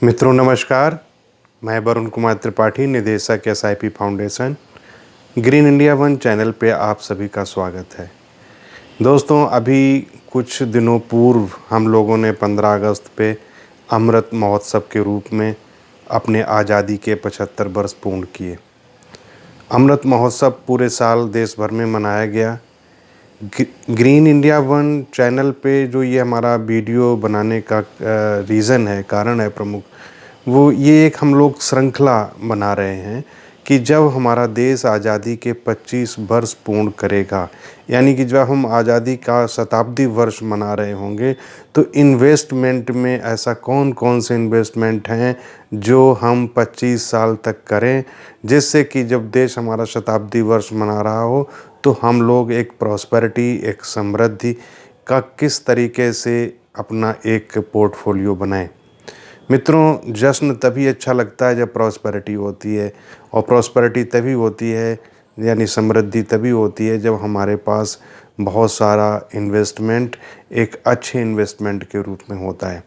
मित्रों नमस्कार। मैं वरुण कुमार त्रिपाठी, निदेशक SIP foundation green India one channel पे आप सभी का स्वागत है। दोस्तों, अभी कुछ दिनों पूर्व हम लोगों ने 15 अगस्त पे अमृत महोत्सव के रूप में अपने आज़ादी के 75 वर्ष पूर्ण किए। अमृत महोत्सव पूरे साल देश भर में मनाया गया। ग्रीन इंडिया वन चैनल पे जो ये हमारा वीडियो बनाने का कारण है प्रमुख, वो ये एक हम लोग श्रृंखला बना रहे हैं कि जब हमारा देश आज़ादी के 25 वर्ष पूर्ण करेगा, यानी कि जब हम आज़ादी का शताब्दी वर्ष मना रहे होंगे, तो इन्वेस्टमेंट में ऐसा कौन कौन से इन्वेस्टमेंट हैं जो हम 25 साल तक करें, जिससे कि जब देश हमारा शताब्दी वर्ष मना रहा हो तो हम लोग एक प्रॉस्पेरिटी, एक समृद्धि का किस तरीके से अपना एक पोर्टफोलियो बनाएं। मित्रों, जश्न तभी अच्छा लगता है जब प्रॉस्पेरिटी होती है, और प्रॉस्पेरिटी तभी होती है, यानी समृद्धि तभी होती है जब हमारे पास बहुत सारा इन्वेस्टमेंट एक अच्छे इन्वेस्टमेंट के रूप में होता है।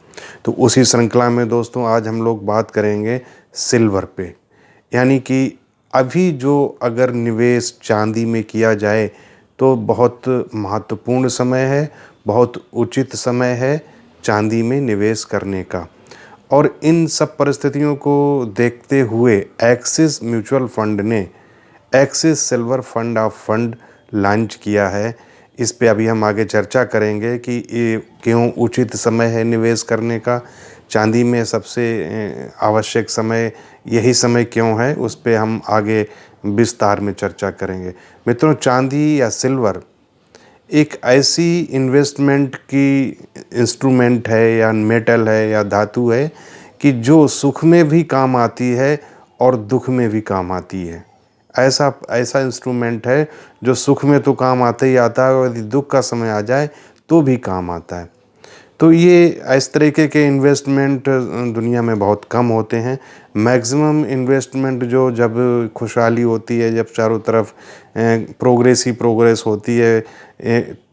तो उसी श्रृंखला में दोस्तों आज हम लोग बात करेंगे सिल्वर पे, यानी कि अभी जो अगर निवेश चांदी में किया जाए तो बहुत महत्वपूर्ण समय है, बहुत उचित समय है चांदी में निवेश करने का। और इन सब परिस्थितियों को देखते हुए एक्सिस म्यूचुअल फंड ने axis silver fund of fund launch किया है। इस पे अभी हम आगे चर्चा करेंगे कि ये क्यों उचित समय है निवेश करने का, चांदी में सबसे आवश्यक समय यही समय क्यों है, उस पे हम आगे विस्तार में चर्चा करेंगे। मित्रों, चांदी या सिल्वर एक ऐसी इन्वेस्टमेंट की इंस्ट्रूमेंट है या मेटल है या धातु है कि जो सुख में भी काम आती है और दुख में भी काम आती है। ऐसा ऐसा इंस्ट्रूमेंट है जो सुख में तो काम आता ही आता है, और यदि दुख का समय आ जाए तो भी काम आता है। तो ये इस तरीके के इन्वेस्टमेंट दुनिया में बहुत कम होते हैं। मैक्सिमम इन्वेस्टमेंट जो जब खुशहाली होती है, जब चारों तरफ प्रोग्रेस ही प्रोग्रेस होती है,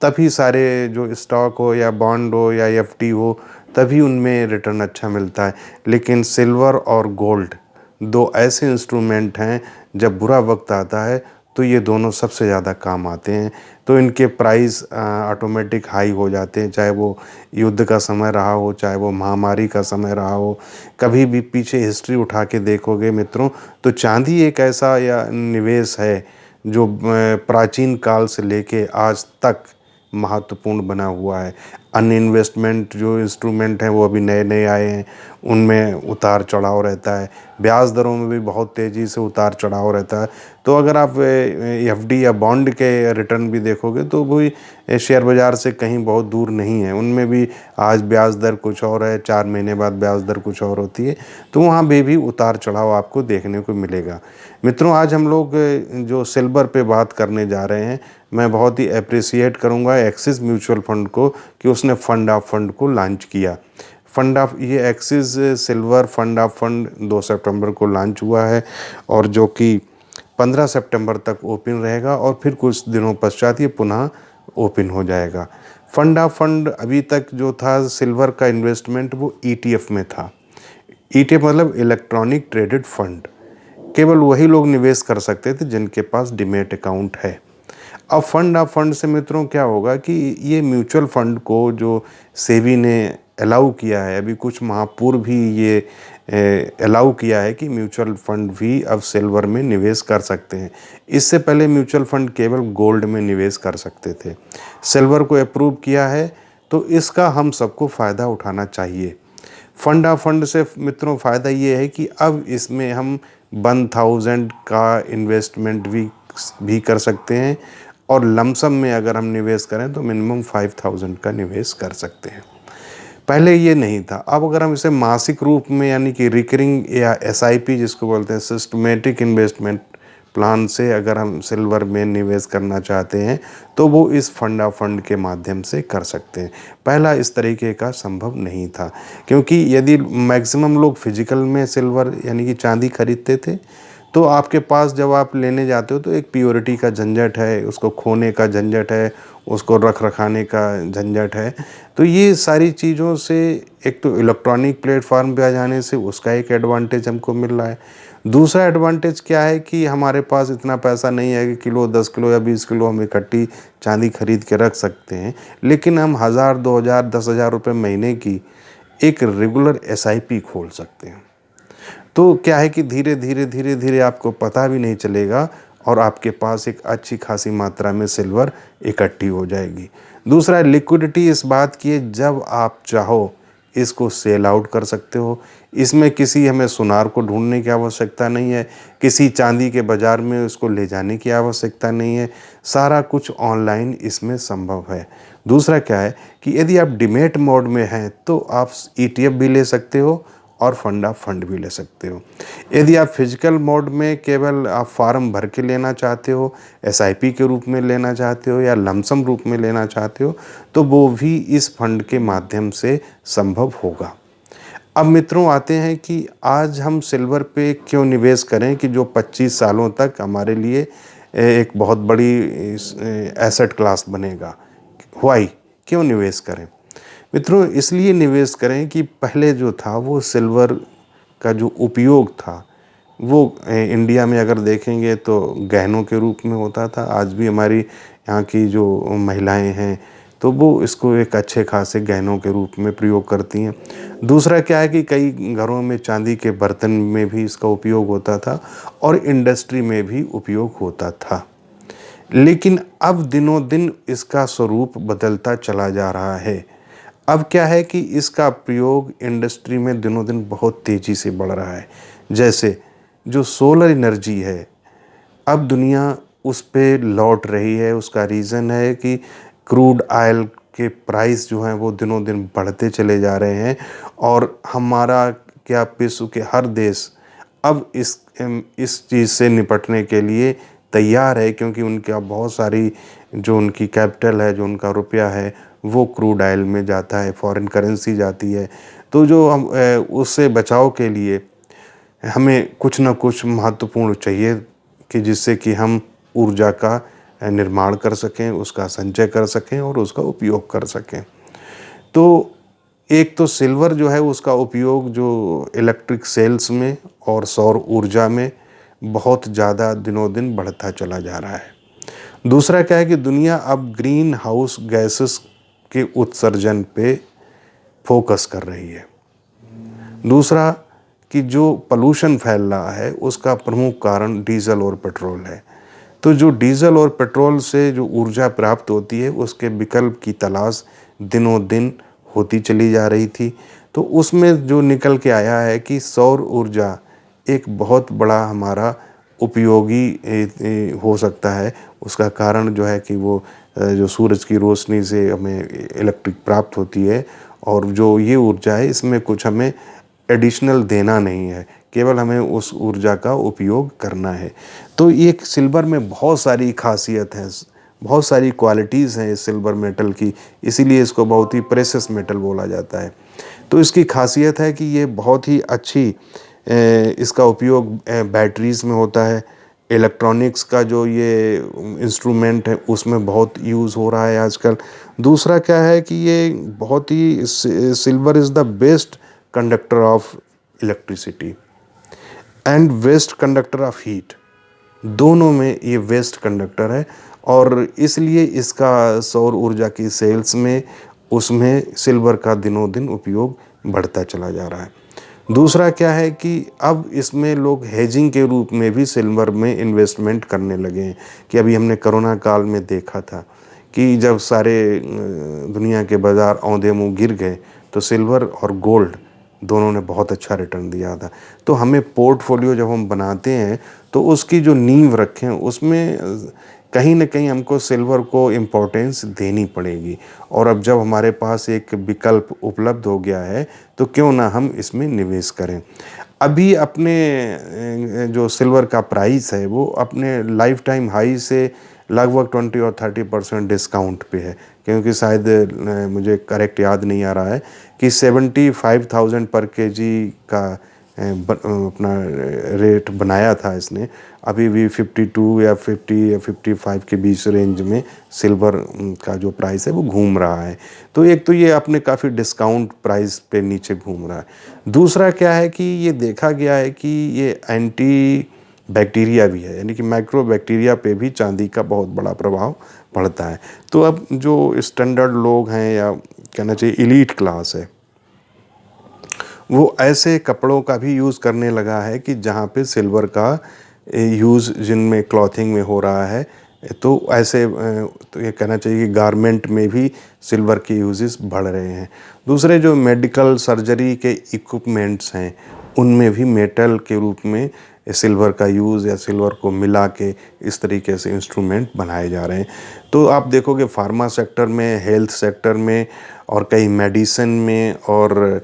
तभी सारे जो स्टॉक हो या बॉन्ड हो या एफडी हो, तभी उनमें रिटर्न अच्छा मिलता है। लेकिन सिल्वर और गोल्ड दो ऐसे इंस्ट्रूमेंट हैं, जब बुरा वक्त आता है तो ये दोनों सबसे ज़्यादा काम आते हैं। तो इनके प्राइस ऑटोमेटिक हाई हो जाते हैं, चाहे वो युद्ध का समय रहा हो, चाहे वो महामारी का समय रहा हो। कभी भी पीछे हिस्ट्री उठा के देखोगे मित्रों, तो चांदी एक ऐसा या निवेश है जो प्राचीन काल से लेके आज तक महत्वपूर्ण बना हुआ है। अन्य इन्वेस्टमेंट जो इंस्ट्रूमेंट हैं वो अभी नए नए आए हैं, उनमें उतार चढ़ाव रहता है, ब्याज दरों में भी बहुत तेज़ी से उतार चढ़ाव रहता है। तो अगर आप एफडी या बॉन्ड के रिटर्न भी देखोगे तो वही शेयर बाज़ार से कहीं बहुत दूर नहीं है। उनमें भी आज ब्याज दर कुछ और है, 4 महीने बाद ब्याज दर कुछ और होती है, तो वहाँ भी उतार चढ़ाव आपको देखने को मिलेगा। मित्रों, आज हम लोग जो सिल्वर पे बात करने जा रहे हैं, मैं बहुत ही अप्रिसिएट करूँगा एक्सिस म्यूचुअल फंड को कि उसने फंड ऑफ फंड को लॉन्च किया। ये axis silver fund of fund 2 सितंबर को लॉन्च हुआ है, और जो कि 15 सितंबर तक ओपन रहेगा, और फिर कुछ दिनों पश्चात ये पुनः ओपन हो जाएगा। फंड ऑफ फंड अभी तक जो था सिल्वर का इन्वेस्टमेंट, वो ईटीएफ में था। ईटीएफ मतलब इलेक्ट्रॉनिक ट्रेडेड फंड, केवल वही लोग निवेश कर सकते थे जिनके पास डीमैट अकाउंट है। अब फंड ऑफ फंड से मित्रों क्या होगा कि ये म्यूचुअल फंड को जो सेबी ने अलाउ किया है, अभी कुछ माह पूर्व भी ये अलाउ किया है कि म्यूचुअल फंड भी अब सिल्वर में निवेश कर सकते हैं। इससे पहले म्यूचुअल फंड केवल गोल्ड में निवेश कर सकते थे। सिल्वर को अप्रूव किया है, तो इसका हम सबको फ़ायदा उठाना चाहिए। फंड ऑफ फंड से मित्रों फ़ायदा ये है कि अब इसमें हम 1000 का इन्वेस्टमेंट भी कर सकते हैं, और लमसम में अगर हम निवेश करें तो मिनिमम 5000 का निवेश कर सकते हैं। पहले ये नहीं था। अब अगर हम इसे मासिक रूप में, यानी कि रिकरिंग या एसआईपी जिसको बोलते हैं, सिस्टमेटिक इन्वेस्टमेंट प्लान से अगर हम सिल्वर में निवेश करना चाहते हैं तो वो इस फंड ऑफ फंड के माध्यम से कर सकते हैं। पहला इस तरीके का संभव नहीं था, क्योंकि यदि मैक्सिमम लोग फिजिकल में सिल्वर यानी कि चांदी खरीदते थे तो आपके पास जब आप लेने जाते हो तो एक प्योरिटी का झंझट है, उसको खोने का झंझट है, उसको रख रखाने का झंझट है। तो ये सारी चीज़ों से एक तो इलेक्ट्रॉनिक प्लेटफॉर्म पे आ जाने से उसका एक एडवांटेज हमको मिल रहा है। दूसरा एडवांटेज क्या है कि हमारे पास इतना पैसा नहीं है कि किलो 10 किलो या 20 किलो हम इकट्ठी चांदी खरीद के रख सकते हैं, लेकिन हम 1000 2000 10,000 रुपये महीने की एक रेगुलर एसआईपी खोल सकते हैं। तो क्या है कि धीरे धीरे धीरे धीरे आपको पता भी नहीं चलेगा और आपके पास एक अच्छी खासी मात्रा में सिल्वर इकट्ठी हो जाएगी। दूसरा लिक्विडिटी इस बात की है, जब आप चाहो इसको सेल आउट कर सकते हो। इसमें किसी हमें सुनार को ढूंढने की आवश्यकता नहीं है, किसी चांदी के बाज़ार में उसको ले जाने की आवश्यकता नहीं है, सारा कुछ ऑनलाइन इसमें संभव है। दूसरा क्या है कि यदि आप डीमैट मोड में हैं तो आप ईटीएफ भी ले सकते हो और फंड ऑफ फंड भी ले सकते हो। यदि आप फिजिकल मोड में केवल आप फार्म भर के लेना चाहते हो, एसआईपी के रूप में लेना चाहते हो या लमसम रूप में लेना चाहते हो, तो वो भी इस फंड के माध्यम से संभव होगा। अब मित्रों आते हैं कि आज हम सिल्वर पे क्यों निवेश करें कि जो 25 सालों तक हमारे लिए एक बहुत बड़ी एसेट क्लास बनेगा। वाई, क्यों निवेश करें? मित्रों इसलिए निवेश करें कि पहले जो था वो सिल्वर का जो उपयोग था वो इंडिया में अगर देखेंगे तो गहनों के रूप में होता था। आज भी हमारी यहाँ की जो महिलाएं हैं तो वो इसको एक अच्छे खासे गहनों के रूप में प्रयोग करती हैं। दूसरा क्या है कि कई घरों में चांदी के बर्तन में भी इसका उपयोग होता था और इंडस्ट्री में भी उपयोग होता था। लेकिन अब दिनों दिन इसका स्वरूप बदलता चला जा रहा है। अब क्या है कि इसका प्रयोग इंडस्ट्री में दिनों दिन बहुत तेज़ी से बढ़ रहा है। जैसे जो सोलर एनर्जी है, अब दुनिया उस पे लौट रही है। उसका रीज़न है कि क्रूड ऑयल के प्राइस जो हैं वो दिनों दिन बढ़ते चले जा रहे हैं और हमारा क्या विश्व के हर देश अब इस चीज़ से निपटने के लिए तैयार है, क्योंकि उनका बहुत सारी जो उनकी कैपिटल है, जो उनका रुपया है वो क्रूड ऑयल में जाता है, फॉरेन करेंसी जाती है। तो जो हम उससे बचाव के लिए हमें कुछ ना कुछ महत्वपूर्ण चाहिए कि जिससे कि हम ऊर्जा का निर्माण कर सकें, उसका संचय कर सकें और उसका उपयोग कर सकें। तो एक तो सिल्वर जो है उसका उपयोग जो इलेक्ट्रिक सेल्स में और सौर ऊर्जा में बहुत ज़्यादा दिनों दिन बढ़ता चला जा रहा है। दूसरा क्या है कि दुनिया अब ग्रीन हाउस गैसेस के उत्सर्जन पे फोकस कर रही है। दूसरा कि जो पोल्यूशन फैल रहा है उसका प्रमुख कारण डीजल और पेट्रोल है। तो जो डीजल और पेट्रोल से जो ऊर्जा प्राप्त होती है उसके विकल्प की तलाश दिनों दिन होती चली जा रही थी। तो उसमें जो निकल के आया है कि सौर ऊर्जा एक बहुत बड़ा हमारा उपयोगी हो सकता है। उसका कारण जो है कि वो जो सूरज की रोशनी से हमें इलेक्ट्रिक प्राप्त होती है और जो ये ऊर्जा है इसमें कुछ हमें एडिशनल देना नहीं है, केवल हमें उस ऊर्जा का उपयोग करना है। तो ये सिल्वर में बहुत सारी खासियत है, बहुत सारी क्वालिटीज़ हैं इस सिल्वर मेटल की, इसीलिए इसको बहुत ही प्रेशियस मेटल बोला जाता है। तो इसकी खासियत है कि ये बहुत ही अच्छी इसका उपयोग बैटरीज़ में होता है। इलेक्ट्रॉनिक्स का जो ये इंस्ट्रूमेंट है उसमें बहुत यूज़ हो रहा है आजकल। दूसरा क्या है कि ये बहुत ही silver is the best conductor of electricity and worst conductor of heat, दोनों में ये वेस्ट कंडक्टर है और इसलिए इसका सौर ऊर्जा की सेल्स में उसमें सिल्वर का दिनों दिन उपयोग बढ़ता चला जा रहा है। दूसरा क्या है कि अब इसमें लोग हेजिंग के रूप में भी सिल्वर में इन्वेस्टमेंट करने लगे हैं कि अभी हमने कोरोना काल में देखा था कि जब सारे दुनिया के बाज़ार औंधे मुँह गिर गए तो सिल्वर और गोल्ड दोनों ने बहुत अच्छा रिटर्न दिया था। तो हमें पोर्टफोलियो जब हम बनाते हैं तो उसकी जो नींव रखें उसमें कहीं ना कहीं हमको सिल्वर को इम्पोर्टेंस देनी पड़ेगी। और अब जब हमारे पास एक विकल्प उपलब्ध हो गया है तो क्यों ना हम इसमें निवेश करें। अभी अपने जो सिल्वर का प्राइस है वो अपने लाइफ टाइम हाई से लगभग 20 और 30% डिस्काउंट पे है, क्योंकि शायद मुझे करेक्ट याद नहीं आ रहा है कि 75,000 पर केजी का अपना रेट बनाया था इसने, अभी भी 52 या 50 या 55 के बीच रेंज में सिल्वर का जो प्राइस है वो घूम रहा है। तो एक तो ये अपने काफ़ी डिस्काउंट प्राइस पे नीचे घूम रहा है। दूसरा क्या है कि ये देखा गया है कि ये एंटी बैक्टीरिया भी है, यानी कि माइक्रो बैक्टीरिया पे भी चांदी का बहुत बड़ा प्रभाव पड़ता है। तो अब जो स्टैंडर्ड लोग हैं, या कहना चाहिए एलीट क्लास है, वो ऐसे कपड़ों का भी यूज़ करने लगा है कि जहाँ पे सिल्वर का यूज़ जिनमें क्लॉथिंग में हो रहा है, तो ऐसे तो ये कहना चाहिए कि गारमेंट में भी सिल्वर के यूजेस बढ़ रहे हैं। दूसरे जो मेडिकल सर्जरी के इक्विपमेंट्स हैं, उनमें भी मेटल के रूप में सिल्वर का यूज़ या सिल्वर को मिला के इस तरीके से इंस्ट्रूमेंट बनाए जा रहे हैं। तो आप देखोगे फार्मा सेक्टर में, हेल्थ सेक्टर में, और कई मेडिसिन में, और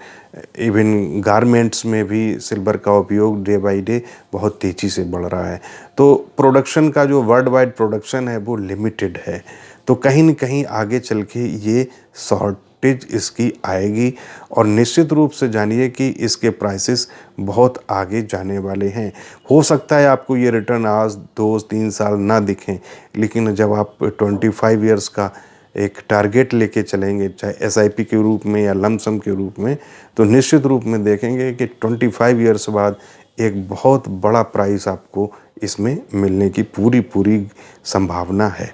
इवन गारमेंट्स में भी सिल्वर का उपयोग डे बाय डे बहुत तेज़ी से बढ़ रहा है। तो प्रोडक्शन का जो वर्ल्ड वाइड प्रोडक्शन है वो लिमिटेड है, तो कहीं न कहीं आगे चल के ये शॉर्टेज इसकी आएगी, और निश्चित रूप से जानिए कि इसके प्राइसेस बहुत आगे जाने वाले हैं। हो सकता है आपको ये रिटर्न आज 2-3 साल ना दिखें, लेकिन जब आप 25 ईयर्स का एक टारगेट लेके चलेंगे, चाहे एसआईपी के रूप में या लमसम के रूप में, तो निश्चित रूप में देखेंगे कि 25 ईयर्स बाद एक बहुत बड़ा प्राइस आपको इसमें मिलने की पूरी पूरी संभावना है।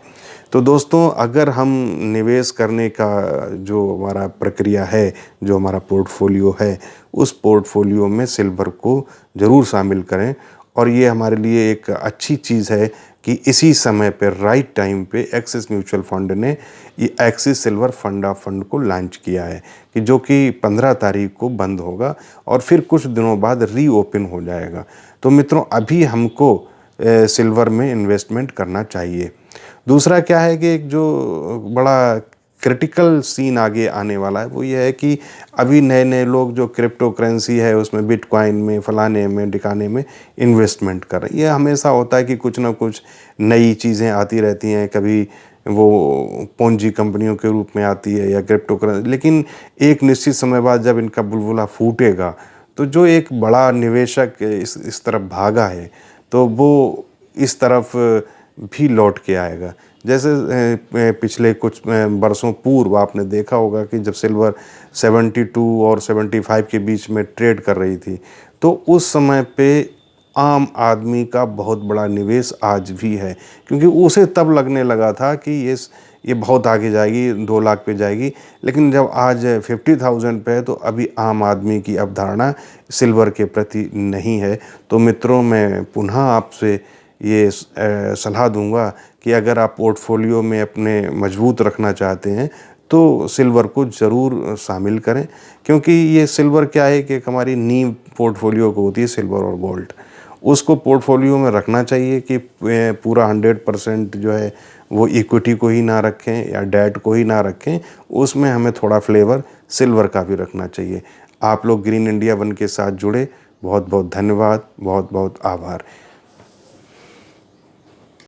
तो दोस्तों, अगर हम निवेश करने का जो हमारा प्रक्रिया है, जो हमारा पोर्टफोलियो है, उस पोर्टफोलियो में सिल्वर को ज़रूर शामिल करें। और ये हमारे लिए एक अच्छी चीज़ है कि इसी समय पे राइट टाइम पे एक्सिस म्यूचुअल फंड ने ये axis silver fund of fund को लॉन्च किया है, कि जो कि 15 तारीख को बंद होगा और फिर कुछ दिनों बाद रीओपन हो जाएगा। तो मित्रों, अभी हमको सिल्वर में इन्वेस्टमेंट करना चाहिए। दूसरा क्या है कि एक जो बड़ा क्रिटिकल सीन आगे आने वाला है, वो ये है कि अभी नए नए लोग जो क्रिप्टो करेंसी है उसमें, बिटकॉइन में, फलाने में ढिकाने में इन्वेस्टमेंट कर रहे हैं। ये हमेशा होता है कि कुछ ना कुछ नई चीज़ें आती रहती हैं, कभी वो पूंजी कंपनियों के रूप में आती है या क्रिप्टो करेंसी, लेकिन एक निश्चित समय बाद जब इनका बुलबुला फूटेगा, तो जो एक बड़ा निवेशक इस तरफ भागा है, तो वो इस तरफ भी लौट के आएगा। जैसे पिछले कुछ बरसों पूर्व आपने देखा होगा कि जब सिल्वर 72 और 75 के बीच में ट्रेड कर रही थी, तो उस समय पे आम आदमी का बहुत बड़ा निवेश आज भी है, क्योंकि उसे तब लगने लगा था कि ये बहुत आगे जाएगी, 2 लाख पे जाएगी। लेकिन जब आज 50,000 पे है, तो अभी आम आदमी की अवधारणा सिल्वर के प्रति नहीं है। तो मित्रों, मैं पुनः आपसे ये सलाह दूंगा कि अगर आप पोर्टफोलियो में अपने मजबूत रखना चाहते हैं, तो सिल्वर को ज़रूर शामिल करें, क्योंकि ये सिल्वर क्या है कि हमारी नींव पोर्टफोलियो को होती है, सिल्वर और गोल्ड। उसको पोर्टफोलियो में रखना चाहिए कि पूरा 100% जो है वो इक्विटी को ही ना रखें या डेट को ही ना रखें, उसमें हमें थोड़ा फ्लेवर सिल्वर का भी रखना चाहिए। आप लोग ग्रीन इंडिया वन के साथ जुड़े, बहुत बहुत धन्यवाद, बहुत बहुत आभार।